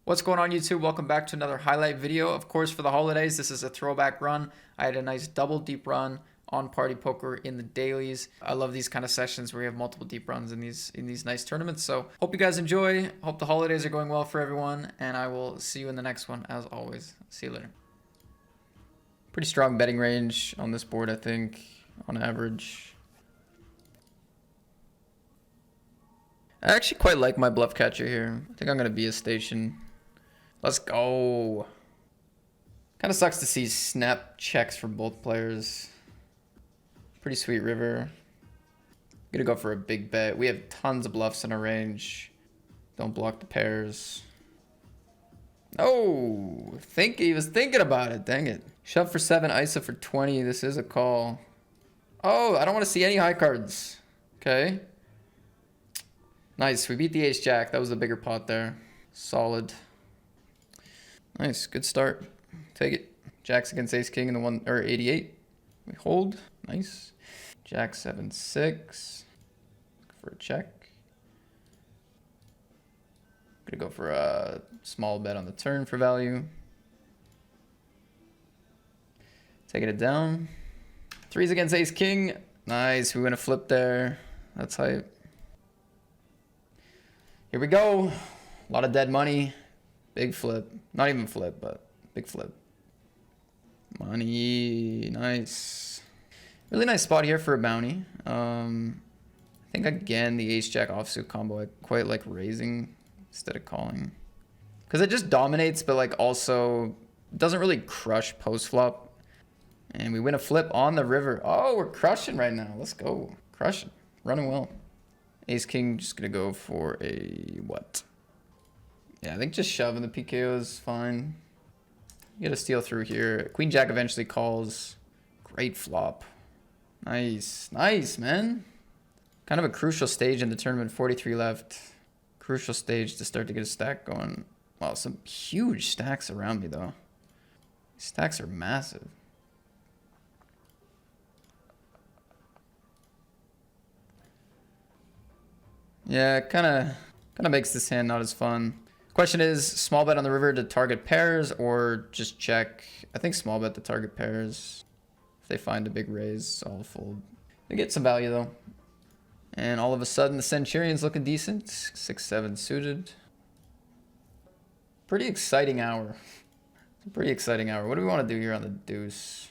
What's going on, YouTube? Welcome back to another highlight video. Of course, for the holidays, this is a throwback run. I had a nice double deep run on Party Poker in the dailies. I love these kind of sessions where you have multiple deep runs in these nice tournaments. So hope you guys enjoy. Hope the holidays are going well for everyone, and I will see you in the next one as always. See you later. Pretty strong betting range on this board, I think, on average. I actually quite like my bluff catcher here. I think I'm gonna be a station. Let's go. Kind of sucks to see snap checks for both players. Pretty sweet river. Gonna go for a big bet. We have tons of bluffs in our range. Don't block the pairs. Oh, he was thinking about it. Dang it. Shove for 7, ISO for 20. This is a call. Oh, I don't want to see any high cards. Okay. Nice. We beat the ace jack. That was the bigger pot there. Solid. Nice, good start. Take it. Jacks against ace king in the 88. We hold. Nice. Jack 7-6. For a check. Gonna go for a small bet on the turn for value. Taking it down. 3s against ace king. Nice. We win a flip there. That's hype. Here we go. A lot of dead money. Big flip. Not even flip, but big flip. Money. Nice. Really nice spot here for a bounty. I think, again, the ace-jack offsuit combo, I quite like raising instead of calling. Because it just dominates, but like also doesn't really crush post-flop. And we win a flip on the river. Oh, we're crushing right now. Let's go. Crushing. Running well. Ace-king just going to go for a what? Yeah, I think just shoving the PKO is fine. You get a steal through here. Queen jack eventually calls. Great flop. Nice. Nice, man. Kind of a crucial stage in the tournament. 43 left. Crucial stage to start to get a stack going. Wow, some huge stacks around me, though. These stacks are massive. Yeah, kind of makes this hand not as fun. Question is, small bet on the river to target pairs or just check? I think small bet to target pairs. If they find a big raise, I'll fold. They get some value though. And all of a sudden the Centurion's looking decent. 6-7 suited. Pretty exciting hour. Pretty exciting hour. What do we want to do here on the deuce?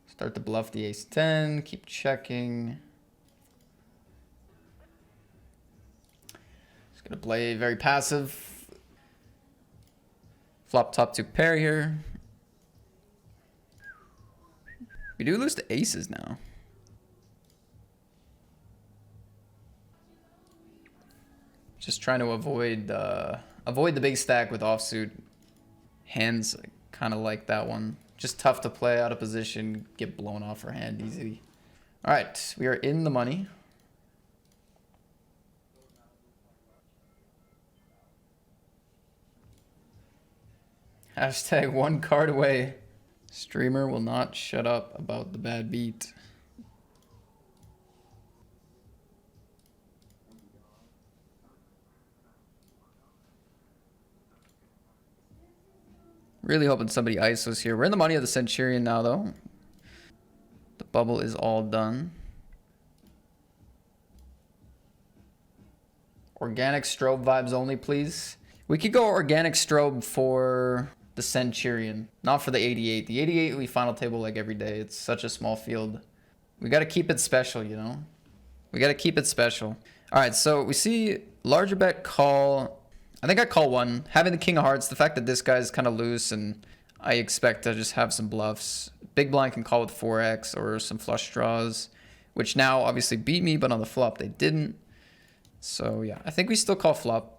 Start to bluff the ace-10. Keep checking. Just gonna play very passive. Flop top 2 pair here. We do lose to aces now. Just trying to avoid the big stack with offsuit hands, kind of like that one. Just tough to play out of position, get blown off our hand easily. All right, we are in the money. Hashtag 1 card away. Streamer will not shut up about the bad beat. Really hoping somebody ISOs here. We're in the money of the Centurion now, though. The bubble is all done. Organic strobe vibes only, please. We could go organic strobe for the Centurion, not for the 88. The 88 we final table like every day. It's such a small field. We got to keep it special, you know? We got to keep it special. All right, so we see larger bet call. I think I call 1. Having the king of hearts, the fact that this guy's kind of loose and I expect to just have some bluffs. Big blind can call with 4x or some flush draws, which now obviously beat me, but on the flop they didn't. So yeah, I think we still call flop.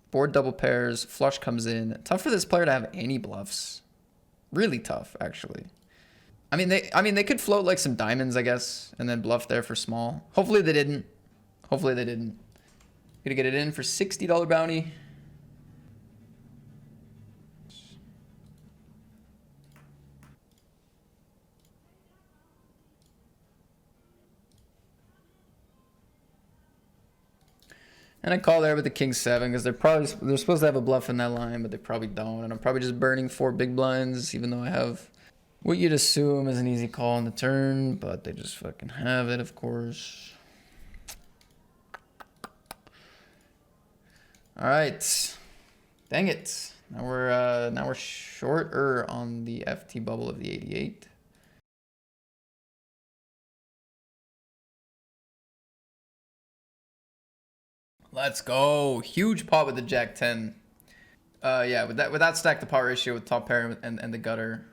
Board double pairs, flush comes in. Tough for this player to have any bluffs. Really tough, actually. I mean, they could float like some diamonds, I guess, and then bluff there for small. Hopefully they didn't. Hopefully they didn't. Gonna get it in for $60 bounty. And I call there with the king 7 because they're supposed to have a bluff in that line, but they probably don't. And I'm probably just burning 4 big blinds, even though I have what you'd assume is an easy call on the turn, but they just fucking have it, of course. All right, dang it. Now we're shorter on the FT bubble of the 88. Let's go. Huge pot with the Jack 10. Yeah, with that stack, the pot ratio with top pair and the gutter,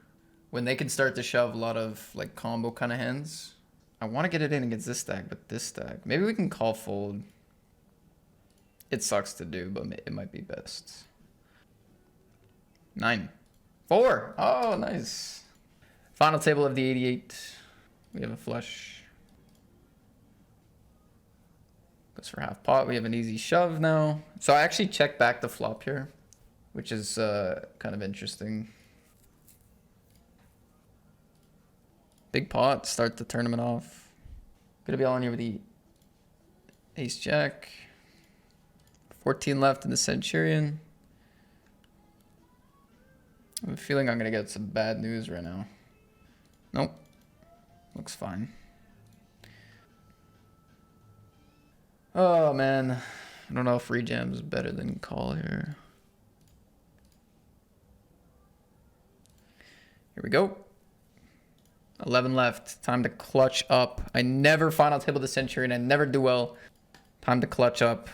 when they can start to shove a lot of like combo kind of hands. I want to get it in against this stack, but this stack, maybe we can call fold. It sucks to do, but it might be best. 9. 4. Oh, nice. Final table of the 88. We have a flush. Goes for half pot. We have an easy shove now. So I actually checked back the flop here, which is kind of interesting. Big pot, start the tournament off. Gonna be all in here with the ace jack. 14 left in the Centurion. I have a feeling I'm gonna get some bad news right now. Nope. Looks fine. Oh man, I don't know if rejam is better than call here. Here we go. 11 left. Time to clutch up. I never final table the Centurion. I never do well. Time to clutch up.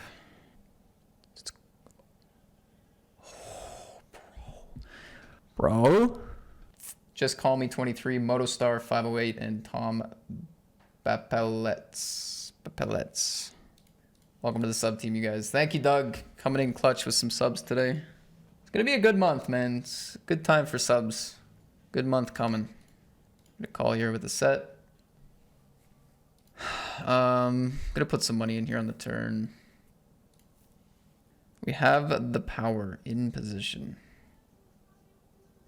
Bro. Just call me 23, Motostar 508, and Tom Bapelets. Welcome to the sub team, you guys. Thank you, Doug. Coming in clutch with some subs today. It's gonna be a good month, man. It's a good time for subs. Good month coming. Gonna call here with a set. Gonna put some money in here on the turn. We have the power in position.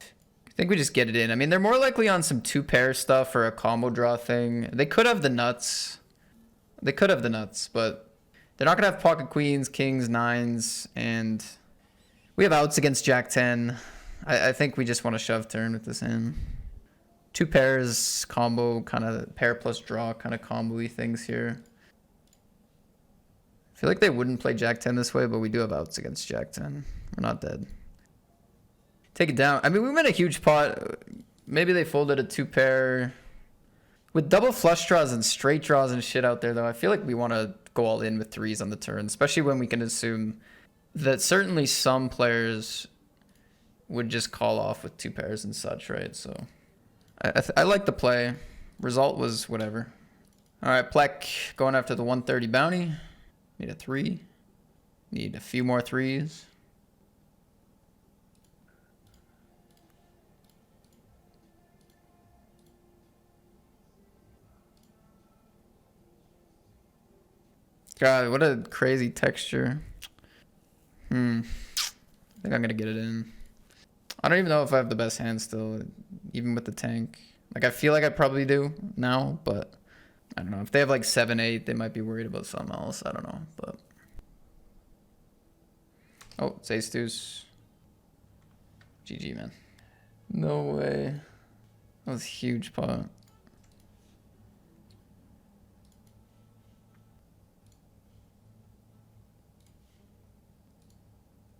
I think we just get it in. I mean, they're more likely on some 2-pair stuff or a combo draw thing. They could have the nuts. But they're not gonna have pocket queens, kings, 9s, and we have outs against Jack 10. I think we just want to shove turn with this hand. 2 pairs combo, kind of pair plus draw kind of combo-y things here. I feel like they wouldn't play Jack 10 this way, but we do have outs against Jack 10. We're not dead. Take it down. I mean, we win a huge pot. Maybe they folded a 2-pair. With double flush draws and straight draws and shit out there, though, I feel like we want to go all in with 3s on the turn, especially when we can assume that certainly some players would just call off with 2 pairs and such, right? So I like the play. Result was whatever. All right, Plek going after the 130 bounty. Need a 3. Need a few more 3s. God, what a crazy texture. I think I'm going to get it in. I don't even know if I have the best hand still, even with the tank. Like, I feel like I probably do now, but I don't know. If they have like 7-8, they might be worried about something else. I don't know, but. Oh, it's ace deuce. GG, man. No way. That was a huge pot.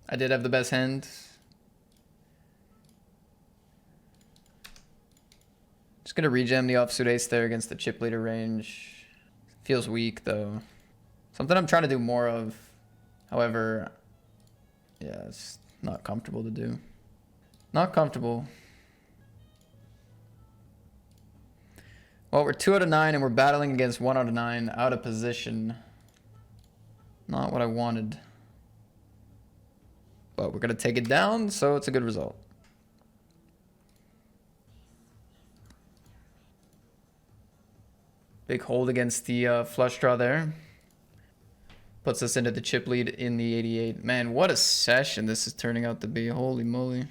I did have the best hand. Just gonna rejam the offsuit ace there against the chip leader range. Feels weak though. Something I'm trying to do more of. However, yeah, it's not comfortable to do. Not comfortable. Well, we're 2 out of 9 and we're battling against 1 out of 9 out of position. Not what I wanted. But we're going to take it down, so it's a good result. Big hold against the flush draw there. Puts us into the chip lead in the 88. Man, what a session this is turning out to be. Holy moly.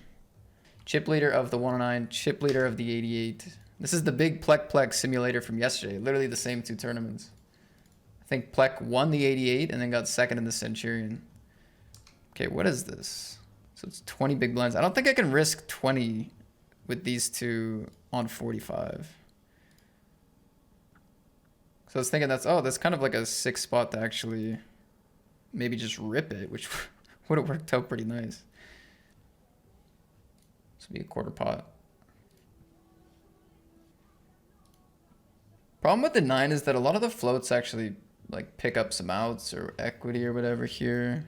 Chip leader of the 109, chip leader of the 88. This is the big Plek simulator from yesterday. Literally the same 2 tournaments. I think Plek won the 88 and then got second in the Centurion. Okay, what is this? So it's 20 big blinds. I don't think I can risk 20 with these two on 45. So I was thinking that's kind of like a 6 spot to actually maybe just rip it, which would have worked out pretty nice. This would be a quarter pot. Problem with the 9 is that a lot of the floats actually like pick up some outs or equity or whatever here.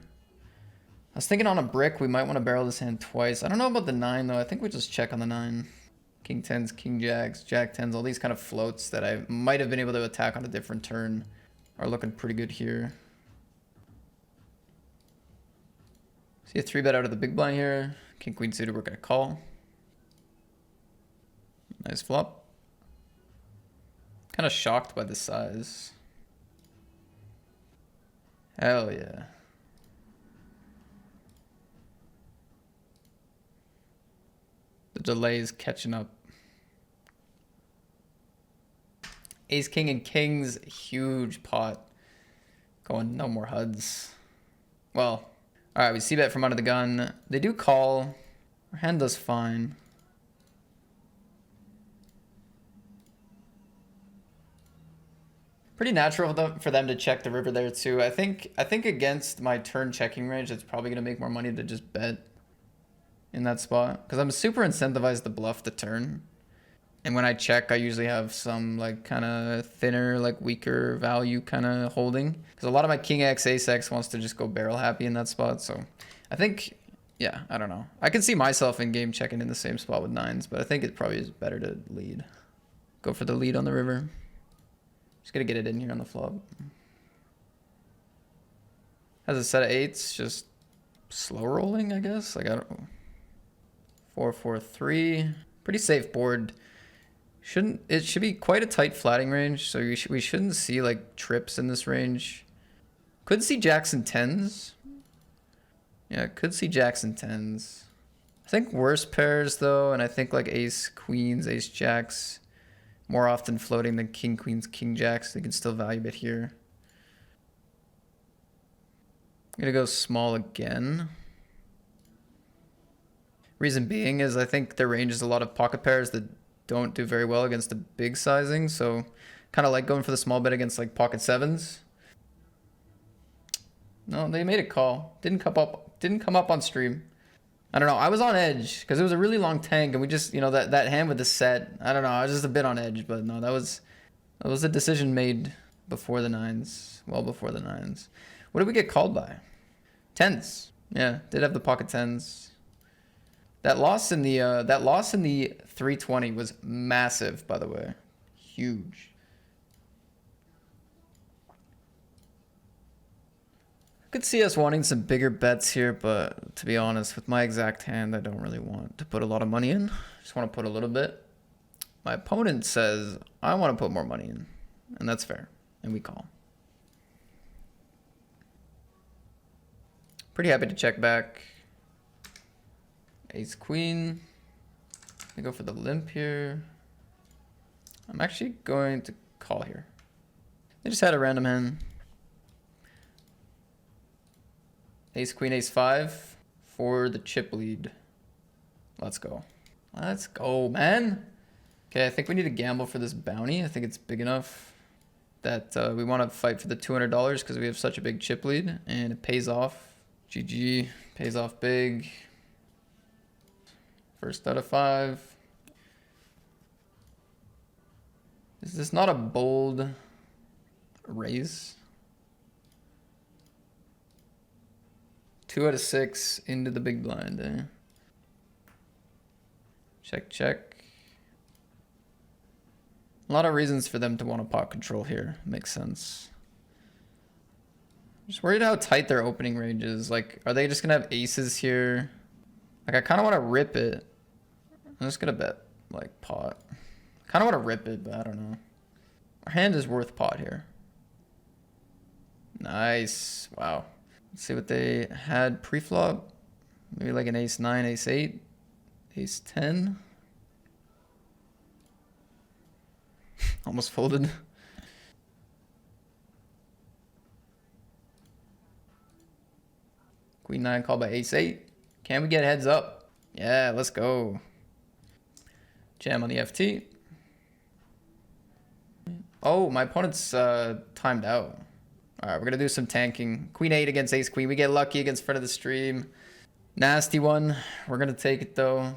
I was thinking on a brick we might want to barrel this hand twice. I don't know about the 9 though. I think we just check on the 9. King 10s, King Jacks, Jack 10s, all these kind of floats that I might have been able to attack on a different turn are looking pretty good here. See a 3-bet out of the big blind here. King Queen suited, we're gonna call. Nice flop. Kind of shocked by the size. Hell yeah. The delay is catching up. Ace, King, and Kings, huge pot. Going no more HUDs. Well, all right, we see bet from under the gun. They do call. Our hand does fine. Pretty natural for them to check the river there too. I think against my turn checking range, it's probably gonna make more money to just bet in that spot because I'm super incentivized to bluff the turn. And when I check, I usually have some like kind of thinner, like weaker value kind of holding. Because a lot of my King X, Ace X wants to just go barrel happy in that spot. So I think, yeah, I don't know. I can see myself in game checking in the same spot with 9s, but I think it probably is better to lead. Go for the lead on the river. Just gonna get it in here on the flop. Has a set of 8s, just slow rolling, I guess. Like, I don't know. 4-4-3. Pretty safe board. It should be quite a tight flatting range, so we shouldn't see like trips in this range. Could see jacks and 10s. Yeah, could see jacks and 10s. I think worse pairs though, and I think like ace queens, ace jacks, more often floating than king queens, king jacks. They can still value bet here. I'm gonna go small again. Reason being is I think their range is a lot of pocket pairs that don't do very well against the big sizing, so kind of like going for the small bet against like pocket 7s. No, they made a call. Didn't come up on stream. I don't know. I was on edge because it was a really long tank, and we just, you know, that hand with the set. I don't know. I was just a bit on edge, but no, that was a decision made before the 9s, well before the 9s. What did we get called by? 10s. Yeah, did have the pocket 10s. That loss in the 320 was massive, by the way. Huge. I could see us wanting some bigger bets here, but to be honest, with my exact hand, I don't really want to put a lot of money in. Just want to put a little bit. My opponent says, I want to put more money in, and that's fair, and we call. Pretty happy to check back. Ace queen. I go for the limp here. I'm actually going to call here. They just had a random hand. Ace queen, ace 5 for the chip lead. Let's go. Let's go, man. Okay, I think we need to gamble for this bounty. I think it's big enough that we want to fight for the $200 because we have such a big chip lead and it pays off. GG, pays off big. First out of 5. Is this not a bold raise? 2 out of 6 into the big blind. Eh? Check, check. A lot of reasons for them to want to pot control here. Makes sense. I'm just worried how tight their opening range is. Like, are they just going to have aces here? Like, I kind of want to rip it. I'm just going to bet, like, pot. Kind of want to rip it, but I don't know. Our hand is worth pot here. Nice. Wow. Let's see what they had pre-flop. Maybe like an ace 9, ace 8, ace 10. Almost folded. Queen 9 called by ace 8. Can we get heads up? Yeah, let's go. Jam on the FT. Oh, my opponent's timed out. All right, we're going to do some tanking. Queen 8 against ace queen. We get lucky against front of the stream. Nasty one. We're going to take it, though.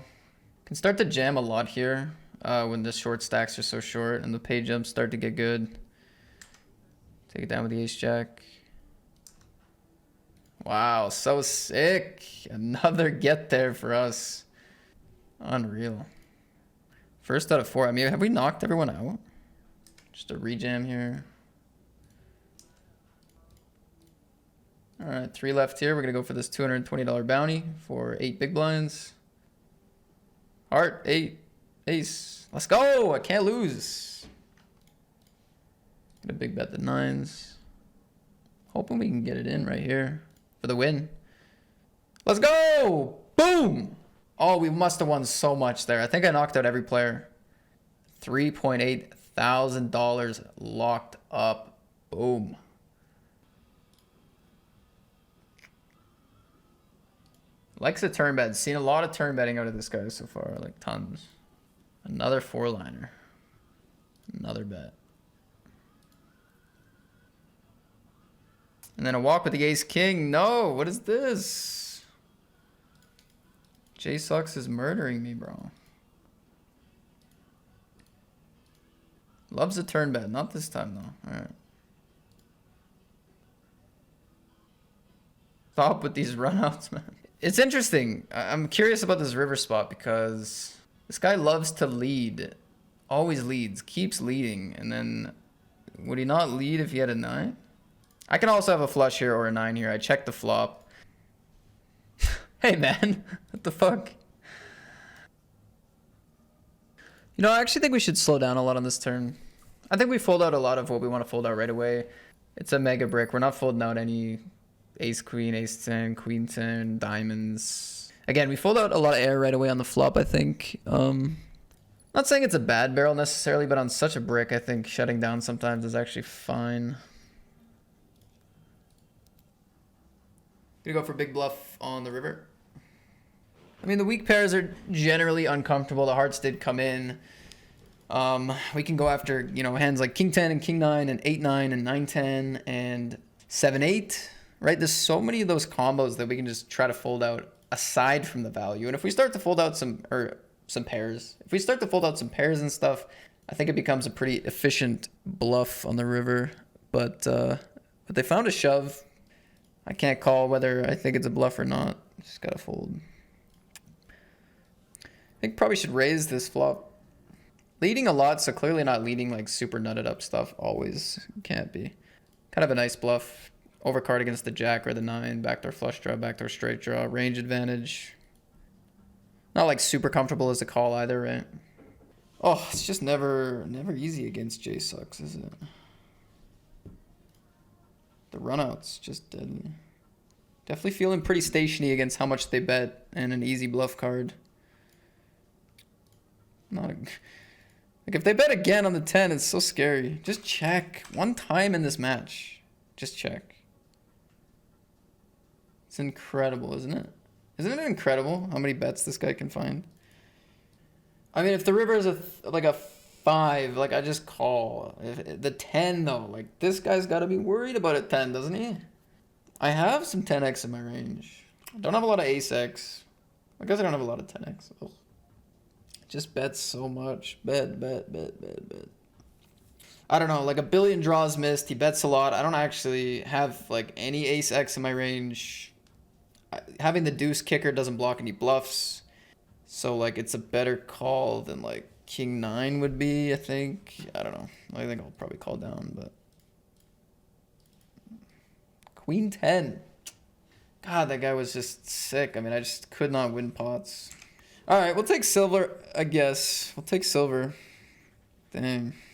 Can start to jam a lot here when the short stacks are so short and the pay jumps start to get good. Take it down with the ace jack. Wow, so sick. Another get there for us. Unreal. First out of 4. I mean, have we knocked everyone out? Just a rejam here. All right, 3 left here. We're going to go for this $220 bounty for 8 big blinds. Heart, 8, ace. Let's go. I can't lose. Get a big bet the 9s. Hoping we can get it in right here for the win. Let's go. Boom. Oh, we must have won so much there. I think I knocked out every player. $3.8 thousand locked up. Boom. Likes a turn bet. Seen a lot of turn betting out of this guy so far. Like tons. Another 4-liner. Another bet. And then a walk with the ace king. No, what is this? J Sucks is murdering me, bro. Loves a turn bet. Not this time, though. All right. Stop with these runouts, man. It's interesting. I'm curious about this river spot because this guy loves to lead. Always leads. Keeps leading. And then would he not lead if he had a 9? I can also have a flush here or a 9 here. I checked the flop. Hey, man. What the fuck? You know, I actually think we should slow down a lot on this turn. I think we fold out a lot of what we want to fold out right away. It's a mega brick. We're not folding out any ace queen, ace 10, queen 10, diamonds. Again, we fold out a lot of air right away on the flop, I think. Not saying it's a bad barrel necessarily, but on such a brick, I think shutting down sometimes is actually fine. Gonna go for big bluff on the river. I mean, the weak pairs are generally uncomfortable. The hearts did come in. We can go after, you know, hands like king 10 and king 9 and 8 9 and 9 10 and 7 8, right? There's so many of those combos that we can just try to fold out aside from the value. And if we start to fold out some pairs, if we start to fold out some pairs and stuff, I think it becomes a pretty efficient bluff on the river. But they found a shove. I can't call whether I think it's a bluff or not. Just gotta fold. I think probably should raise this flop. Leading a lot, so clearly not leading like super nutted up stuff. Always can't be. Kind of a nice bluff. Overcard against the jack or the 9. Backdoor flush draw, backdoor straight draw. Range advantage. Not like super comfortable as a call either, right? Oh, it's just never easy against J Sucks, is it? The runouts just dead. Definitely feeling pretty stationy against how much they bet and an easy bluff card. Not a, like if they bet again on the 10, it's so scary. Just check one time in this match. Just check. It's incredible, isn't it? Isn't it incredible how many bets this guy can find? I mean, if the river is like a 5, like I just call. If the 10 though, like this guy's got to be worried about a 10, doesn't he? I have some 10x in my range. I don't have a lot of ace x. I guess I don't have a lot of 10x. Ugh. Just bets so much. Bet. I don't know, like a billion draws missed. He bets a lot. I don't actually have like any ace x in my range. Having the deuce kicker doesn't block any bluffs. So like it's a better call than like king 9 would be, I think. I don't know. I think I'll probably call down, but queen 10. God, that guy was just sick. I mean, I just could not win pots. All right, we'll take silver, I guess. We'll take silver. Dang.